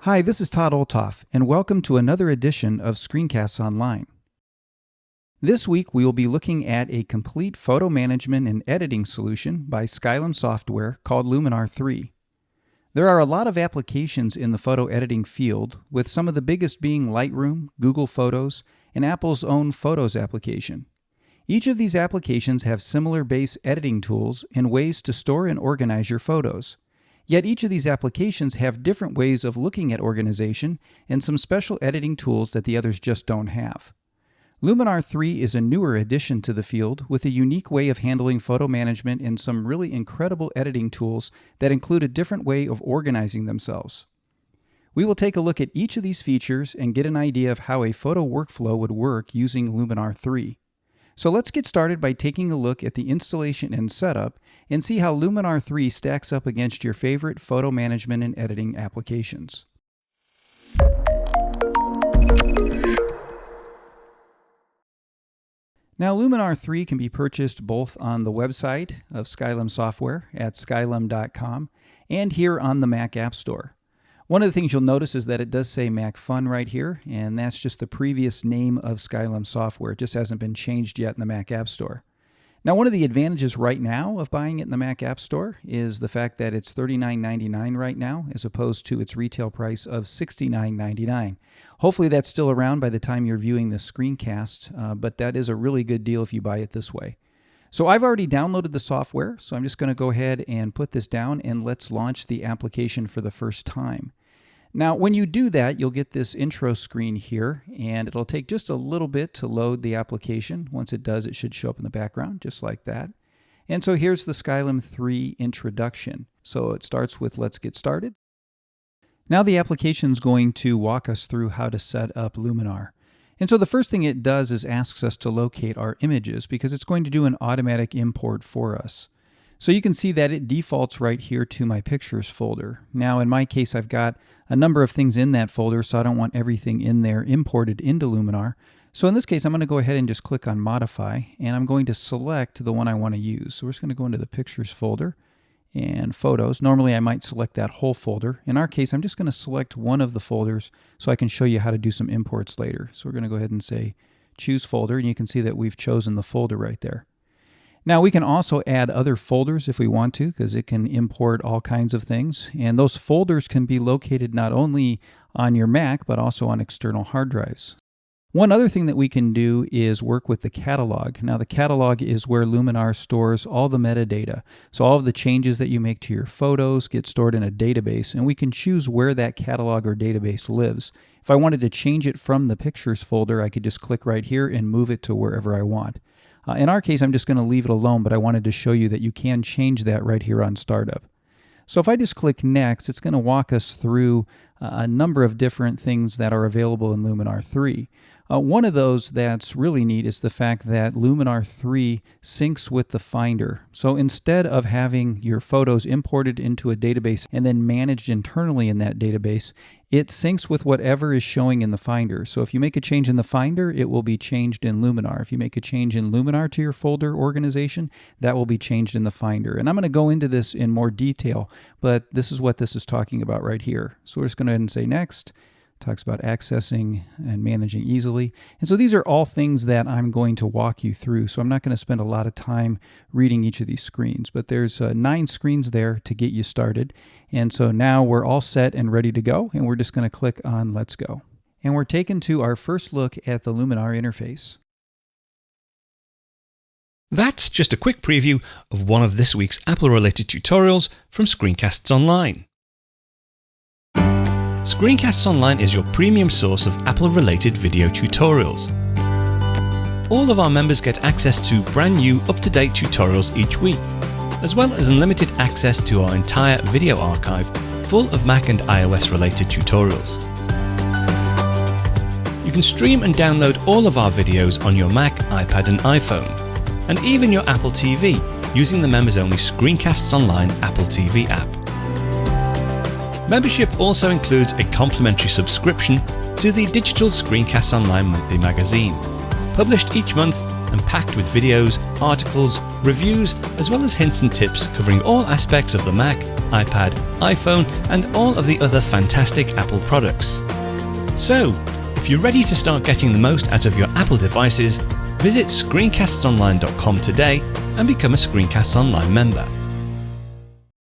Hi, this is Todd, and welcome to another edition of Screencasts Online. This week we will be looking at a complete photo management and editing solution by Skylum Software called Luminar 3. There are a lot of applications in the photo editing field, with some of the biggest being Lightroom, Google Photos, and Apple's own Photos application. Each of these applications have similar base editing tools and ways to store and organize your photos. Yet each of these applications have different ways of looking at organization and some special editing tools that the others just don't have. Luminar 3 is a newer addition to the field with a unique way of handling photo management and some really incredible editing tools that include a different way of organizing themselves. We will take a look at each of these features and get an idea of how a photo workflow would work using Luminar 3. So let's get started by taking a look at the installation and setup and see how Luminar 3 stacks up against your favorite photo management and editing applications. Now, Luminar 3 can be purchased both on the website of Skylum Software at skylum.com and here on the Mac App Store. One of the things you'll notice is that it does say Mac Fun right here, and that's just the previous name of Skylum Software. It just hasn't been changed yet in the Mac App Store. Now, one of the advantages right now of buying it in the Mac App Store is the fact that it's $39.99 right now, as opposed to its retail price of $69.99. Hopefully that's still around by the time you're viewing this screencast, but that is a really good deal if you buy it this way. So I've already downloaded the software, so I'm just going to go ahead and put this down and let's launch the application for the first time. Now, when you do that, you'll get this intro screen here, and it'll take just a little bit to load the application. Once it does, it should show up in the background, just like that. And so here's the Skylum 3 introduction. So it starts with Let's Get Started. Now the application is going to walk us through how to set up Luminar. And so the first thing it does is asks us to locate our images because it's going to do an automatic import for us. So you can see that it defaults right here to my pictures folder. Now in my case, I've got a number of things in that folder, so I don't want everything in there imported into Luminar. So in this case, I'm going to go ahead and just click on Modify, and I'm going to select the one I want to use. So we're just going to go into the Pictures folder and Photos. Normally I might select that whole folder. In our case, I'm just going to select one of the folders so I can show you how to do some imports later. So we're going to go ahead and say Choose Folder, and you can see that we've chosen the folder right there. Now we can also add other folders if we want to, because it can import all kinds of things. And those folders can be located not only on your Mac, but also on external hard drives. One other thing that we can do is work with the catalog. Now the catalog is where Luminar stores all the metadata. So all of the changes that you make to your photos get stored in a database, and we can choose where that catalog or database lives. If I wanted to change it from the Pictures folder, I could just click right here and move it to wherever I want. In our case, I'm just going to leave it alone, but I wanted to show you that you can change that right here on Startup. So if I just click Next, it's going to walk us through a number of different things that are available in Luminar 3. One of those that's really neat is the fact that Luminar 3 syncs with the Finder. So instead of having your photos imported into a database and then managed internally in that database, it syncs with whatever is showing in the Finder. So if you make a change in the Finder, it will be changed in Luminar. If you make a change in Luminar to your folder organization, that will be changed in the Finder. And I'm going to go into this in more detail, but this is what this is talking about right here. So we're just going to go ahead and say Next. Talks about accessing and managing easily. And so these are all things that I'm going to walk you through. So I'm not going to spend a lot of time reading each of these screens, but there's 9 screens there to get you started. And so now we're all set and ready to go. And we're just going to click on Let's Go. And we're taken to our first look at the Luminar interface. That's just a quick preview of one of this week's Apple-related tutorials from Screencasts Online. Screencasts Online is your premium source of Apple-related video tutorials. All of our members get access to brand new, up-to-date tutorials each week, as well as unlimited access to our entire video archive full of Mac and iOS-related tutorials. You can stream and download all of our videos on your Mac, iPad and iPhone, and even your Apple TV using the members-only Screencasts Online Apple TV app. Membership also includes a complimentary subscription to the digital Screencasts Online monthly magazine, published each month and packed with videos, articles, reviews, as well as hints and tips covering all aspects of the Mac, iPad, iPhone, and all of the other fantastic Apple products. So, if you're ready to start getting the most out of your Apple devices, visit screencastsonline.com today and become a Screencasts Online member.